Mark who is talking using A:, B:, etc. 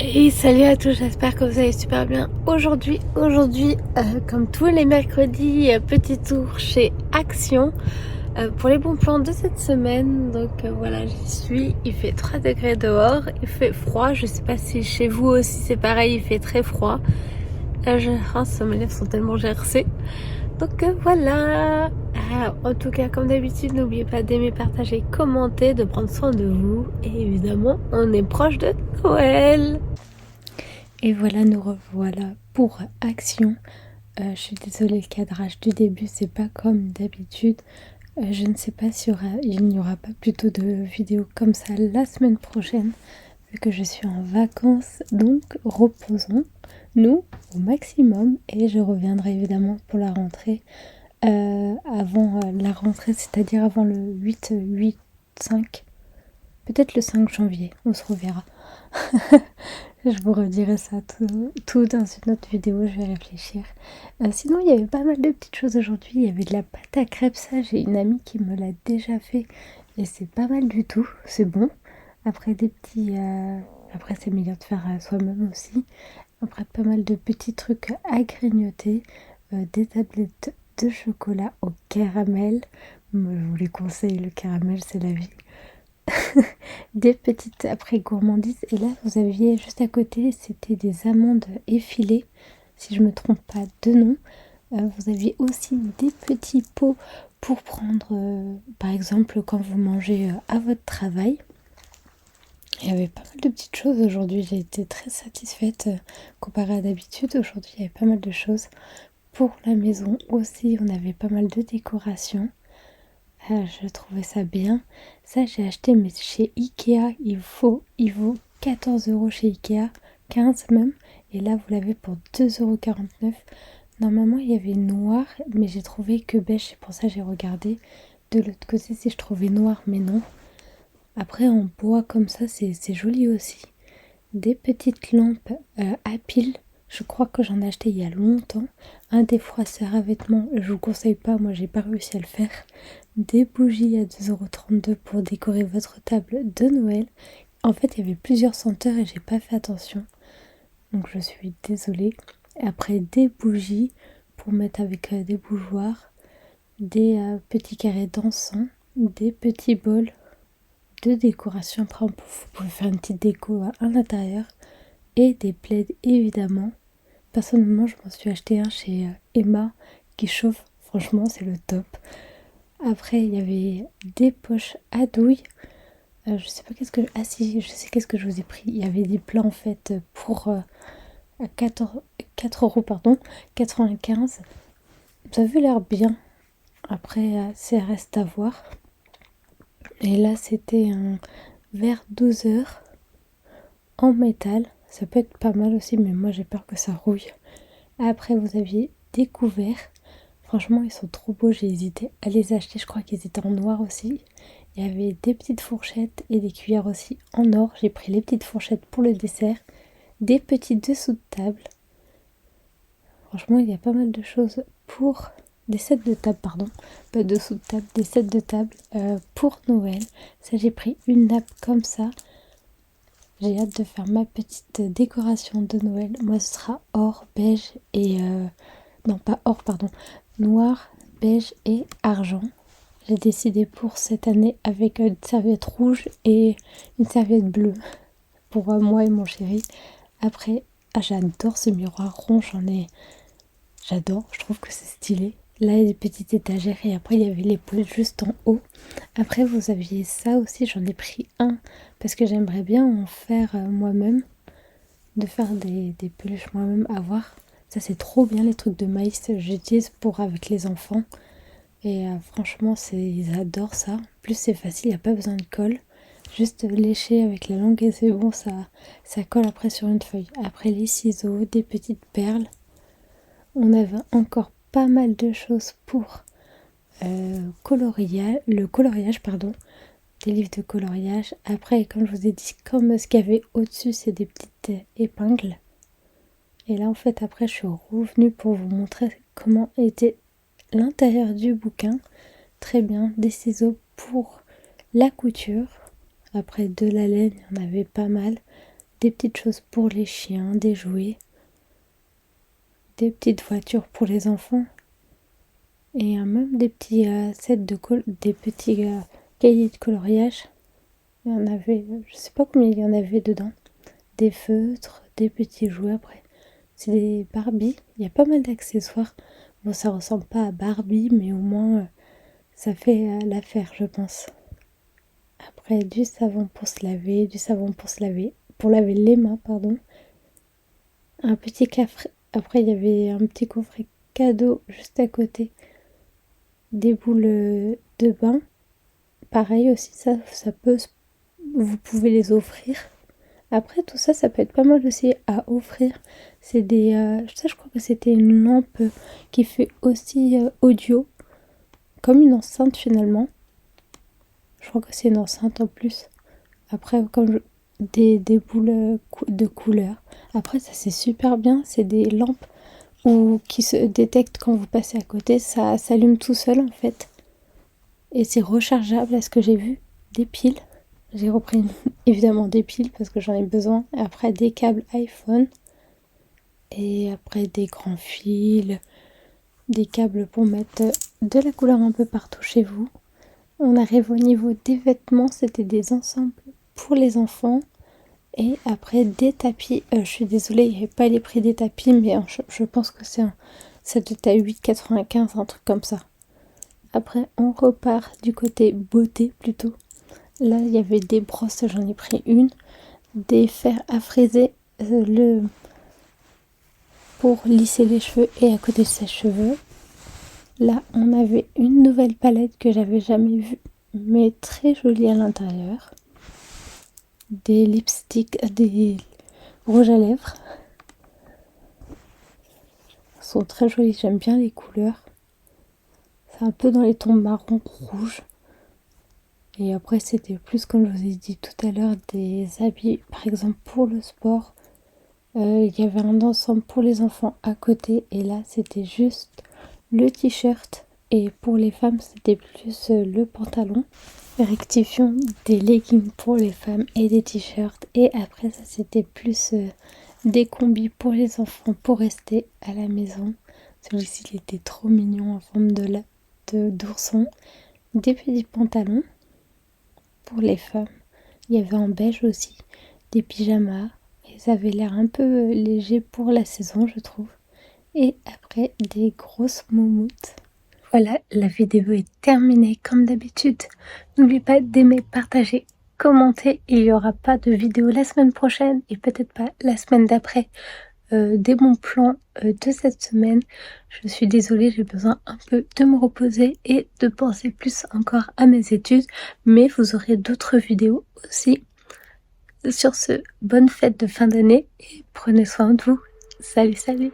A: Et salut à tous, j'espère que vous allez super bien. Aujourd'hui, comme tous les mercredis, petit tour chez Action pour les bons plans de cette semaine. Donc voilà, j'y suis. Il fait 3 degrés dehors, il fait froid. Je sais pas si chez vous aussi c'est pareil, il fait très froid. Là, mes lèvres sont tellement gercées. Donc voilà. En tout cas, comme d'habitude, n'oubliez pas d'aimer, partager, commenter, de prendre soin de vous. Et évidemment, on est proche de Noël. Et voilà, nous revoilà pour Action. Je suis désolée, le cadrage du début, c'est pas comme d'habitude. Je ne sais pas si il n'y aura pas plutôt de vidéos comme ça la semaine prochaine, vu que je suis en vacances. Donc, reposons-nous au maximum. Et je reviendrai évidemment pour la rentrée, avant la rentrée, c'est-à-dire avant le 5. Peut-être le 5 janvier, on se reverra. Je vous redirai ça tout dans une autre vidéo, je vais réfléchir. Sinon, il y avait pas mal de petites choses aujourd'hui. Il y avait de la pâte à crêpes, ça, j'ai une amie qui me l'a déjà fait. Et c'est pas mal du tout, c'est bon. Après, après c'est meilleur de faire soi-même aussi. Après, pas mal de petits trucs à grignoter. Des tablettes de chocolat au caramel. Moi, je vous les conseille, le caramel, c'est la vie. Des petites après gourmandises, et là vous aviez juste à côté, c'était des amandes effilées, si je me trompe pas de nom. Vous aviez aussi des petits pots pour prendre par exemple quand vous mangez à votre travail. Il y avait pas mal de petites choses aujourd'hui, j'ai été très satisfaite comparé à d'habitude. Aujourd'hui il y avait pas mal de choses pour la maison aussi, on avait pas mal de décorations. Je trouvais ça bien. Ça, j'ai acheté, mais chez Ikea, il vaut 14 € chez Ikea, 15 même. Et là, vous l'avez pour 2,49 €. Normalement, il y avait noir, mais j'ai trouvé que beige. C'est pour ça que j'ai regardé de l'autre côté si je trouvais noir, mais non. Après, en bois comme ça, c'est joli aussi. Des petites lampes à piles. Je crois que j'en ai acheté il y a longtemps. Un défroisseur à vêtements, je vous conseille pas, moi j'ai pas réussi à le faire. Des bougies à 2,32 € pour décorer votre table de Noël. En fait, il y avait plusieurs senteurs et j'ai pas fait attention. Donc je suis désolée. Après, des bougies pour mettre avec des bougeoirs. Des petits carrés d'encens. Des petits bols de décoration. Après, vous pouvez faire une petite déco à l'intérieur. Et des plaids évidemment. Personnellement, je m'en suis acheté un chez Emma qui chauffe. Franchement, c'est le top. Après, il y avait des poches à douille. Je sais pas qu'est-ce que... Ah si, je sais qu'est-ce que je vous ai pris. Il y avait des plats en fait pour 4 € pardon, 95. Ça avait l'air bien. Après, ça reste à voir. Et là, c'était un verre 12 heures en métal. Ça peut être pas mal aussi, mais moi j'ai peur que ça rouille. Après, vous aviez des couverts. Franchement, ils sont trop beaux. J'ai hésité à les acheter. Je crois qu'ils étaient en noir aussi. Il y avait des petites fourchettes et des cuillères aussi en or. J'ai pris les petites fourchettes pour le dessert. Des petits dessous de table. Franchement, il y a pas mal de choses pour... Des sets de table, pardon. Pas dessous de table, des sets de table pour Noël. Ça, j'ai pris une nappe comme ça. J'ai hâte de faire ma petite décoration de Noël. Moi, ce sera or, beige et... non, pas or, pardon. Noir, beige et argent. J'ai décidé pour cette année avec une serviette rouge et une serviette bleue pour moi et mon chéri. Après, j'adore ce miroir rond, j'adore, je trouve que c'est stylé. Là, il y a des petites étagères et après, il y avait les poules juste en haut. Après, vous aviez ça aussi, j'en ai pris un parce que j'aimerais bien en faire moi-même, de faire des peluches moi-même à voir. Ça, c'est trop bien les trucs de maïs, j'utilise pour avec les enfants. Et franchement, ils adorent ça. En plus, c'est facile, il n'y a pas besoin de colle. Juste lécher avec la langue et c'est bon, ça colle après sur une feuille. Après, les ciseaux, des petites perles. On avait encore pas mal de choses pour le coloriage, pardon. Des livres de coloriage. Après, comme je vous ai dit, comme ce qu'il y avait au-dessus, c'est des petites épingles. Et là, en fait, après, je suis revenue pour vous montrer comment était l'intérieur du bouquin. Très bien, des ciseaux pour la couture. Après, de la laine, il y en avait pas mal. des petites choses pour les chiens, des jouets, des petites voitures pour les enfants et même des petits sets des petits cahiers de coloriage. Il y en avait, je sais pas combien il y en avait dedans, des feutres, des petits jouets. Après c'est des Barbie, il y a pas mal d'accessoires. Bon, ça ressemble pas à Barbie, mais au moins ça fait l'affaire, je pense. Après, du savon pour se laver, du savon pour laver les mains, pardon. Un petit coffret. Après, il y avait un petit coffret cadeau juste à côté. Des boules de bain. Pareil aussi, ça peut, vous pouvez les offrir. Après, tout ça, ça peut être pas mal aussi à offrir. C'est des, ça, je crois que c'était une lampe qui fait aussi audio, comme une enceinte finalement. Je crois que c'est une enceinte en plus. Après, des boules de couleur. Après, ça c'est super bien. C'est des lampes qui se détectent quand vous passez à côté. Ça s'allume tout seul en fait. Et c'est rechargeable. À ce que j'ai vu, des piles. J'ai repris évidemment des piles parce que j'en ai besoin. Après, des câbles iPhone. Et après, des grands fils. Des câbles pour mettre de la couleur un peu partout chez vous. On arrive au niveau des vêtements, c'était des ensembles pour les enfants. Et après des tapis, je suis désolée, il n'y avait pas les prix des tapis, mais je pense que ça doit être à 8,95, un truc comme ça. Après, on repart du côté beauté plutôt. Là, il y avait des brosses, j'en ai pris une. Des fers à friser pour lisser les cheveux et à côté de ses cheveux. Là, on avait une nouvelle palette que j'avais jamais vue, mais très jolie à l'intérieur. Des lipsticks, des rouges à lèvres. Ils sont très jolis, j'aime bien les couleurs. C'est un peu dans les tons marron rouge. Et après, c'était plus, comme je vous ai dit tout à l'heure, des habits, par exemple pour le sport. Il y avait un ensemble pour les enfants à côté. Et là, c'était juste le t-shirt. Et pour les femmes, c'était plus le pantalon. Rectifions, des leggings pour les femmes et des t-shirts. Et après, ça, c'était plus des combis pour les enfants pour rester à la maison. Celui-ci, il était trop mignon en forme d'ourson. Des petits pantalons pour les femmes. Il y avait en beige aussi des pyjamas. Et ça avait l'air un peu léger pour la saison, je trouve. Et après, des grosses moumoutes. Voilà, la vidéo est terminée comme d'habitude. N'oubliez pas d'aimer, partager, commenter. Il n'y aura pas de vidéo la semaine prochaine et peut-être pas la semaine d'après des bons plans de cette semaine. Je suis désolée, j'ai besoin un peu de me reposer et de penser plus encore à mes études. Mais vous aurez d'autres vidéos aussi. Sur ce, bonne fête de fin d'année et prenez soin de vous. Salut, salut!